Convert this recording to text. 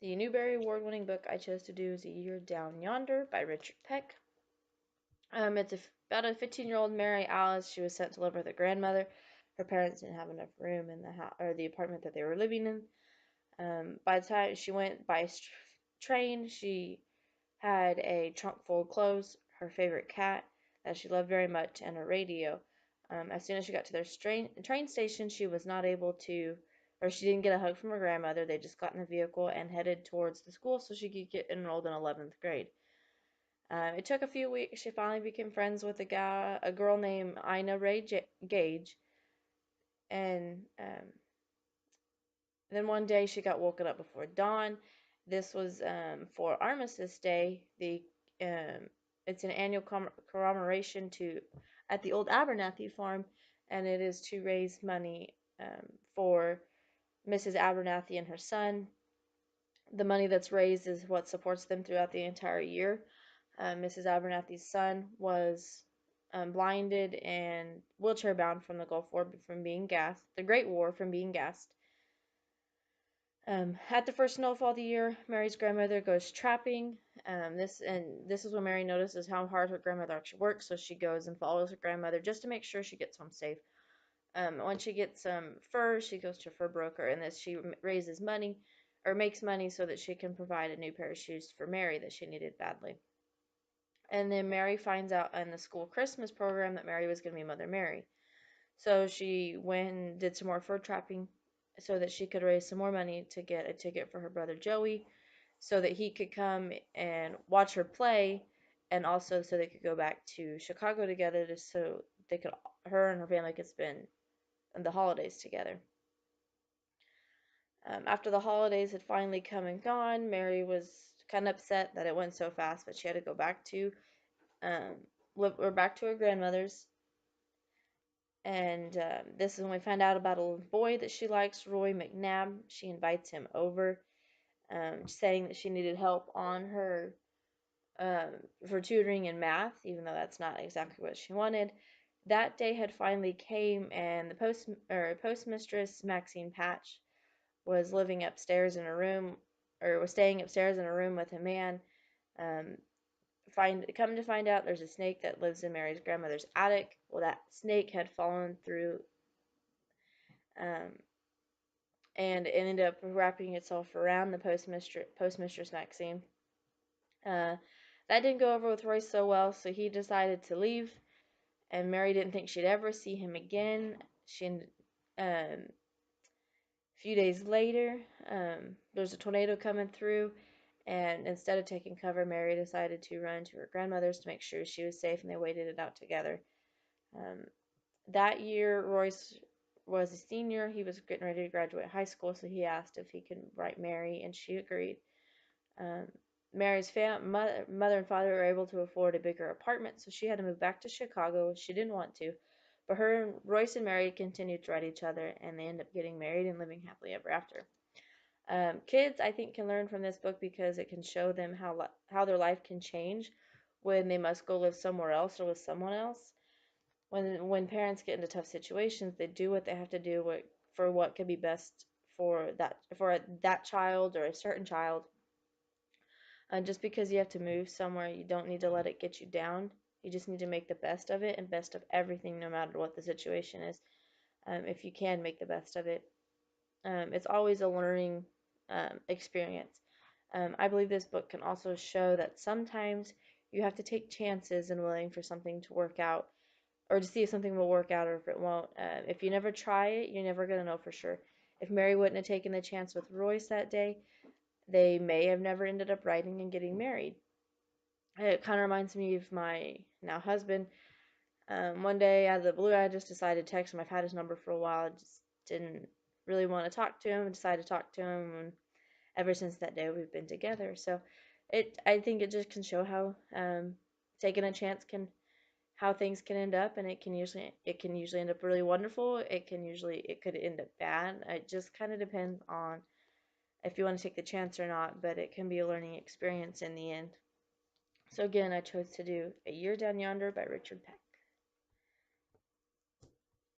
The Newbery Award-winning book I chose to do is A Year Down Yonder by Richard Peck. It's about a 15-year-old Mary Alice. She was sent to live with her grandmother. Her parents didn't have enough room in the house or the apartment that they were living in. By the time she went by train, she had a trunk full of clothes, her favorite cat that she loved very much, and a radio. As soon as she got to their train station, she was not able to, or she didn't get a hug from her grandmother. They just got in the vehicle and headed towards the school so she could get enrolled in 11th grade. It took a few weeks. She finally became friends with a girl named Ina Ray Gage, and then one day she got woken up before dawn. This was for Armistice Day. It's an annual commemoration at the old Abernathy farm, and it is to raise money for Mrs. Abernathy and her son. The money that's raised is what supports them throughout the entire year. Mrs. Abernathy's son was blinded and wheelchair bound from the Gulf War from being gassed, the Great War from being gassed. At the first snowfall of the year, Mary's grandmother goes trapping. This is when Mary notices how hard her grandmother actually works, so she goes and follows her grandmother just to make sure she gets home safe. When she gets some fur, she goes to a fur broker, and this she raises money or makes money so that she can provide a new pair of shoes for Mary that she needed badly. And then Mary finds out in the school Christmas program that Mary was going to be Mother Mary. So she went and did some more fur trapping so that she could raise some more money to get a ticket for her brother Joey so that he could come and watch her play, and also so they could go back to Chicago together so her and her family could spend the holidays together. After the holidays had finally come and gone, Mary was kind of upset that it went so fast, but she had to go back to back to her grandmother's. And this is when we find out about a little boy that she likes, Roy McNabb. She invites him over, saying that she needed help on her for tutoring in math, even though that's not exactly what she wanted. That day had finally came, and the postmistress Maxine Patch was living upstairs in a room, or was staying upstairs in a room with a man. Um, come to find out, there's a snake that lives in Mary's grandmother's attic. Well, that snake had fallen through, um, and it ended up wrapping itself around the postmistress Maxine. That didn't go over with Royce so well, so he decided to leave, and Mary didn't think she'd ever see him again. A few days later, there's a tornado coming through, and instead of taking cover, Mary decided to run to her grandmother's to make sure she was safe, and they waited it out together. That year, Royce was a senior. He was getting ready to graduate high school, so he asked if he could write Mary, and she agreed. Mary's mother and father were able to afford a bigger apartment, so she had to move back to Chicago. She didn't want to, but Royce and Mary continued to write each other, and they ended up getting married and living happily ever after. Kids, I think, can learn from this book because it can show them how their life can change when they must go live somewhere else or with someone else. When parents get into tough situations, they do what they have to do for what could be best for that child or a certain child. Just because you have to move somewhere, you don't need to let it get you down. You just need to make the best of it and best of everything, no matter what the situation is. If you can make the best of it, it's always a learning experience. I believe this book can also show that sometimes you have to take chances and willing for something to work out, or to see if something will work out or if it won't. If you never try it, you're never going to know for sure. If Mary wouldn't have taken the chance with Royce that day, they may have never ended up writing and getting married. It kind of reminds me of my now husband. One day out of the blue, I just decided to text him. I've had his number for a while. I just didn't really want to talk to him. I decided to talk to him, and ever since that day, we've been together. So, I think it just can show how taking a chance how things can end up, and it can usually end up really wonderful. It could end up bad. It just kind of depends on if you want to take the chance or not, but it can be a learning experience in the end. So again, I chose to do A Year Down Yonder by Richard Peck.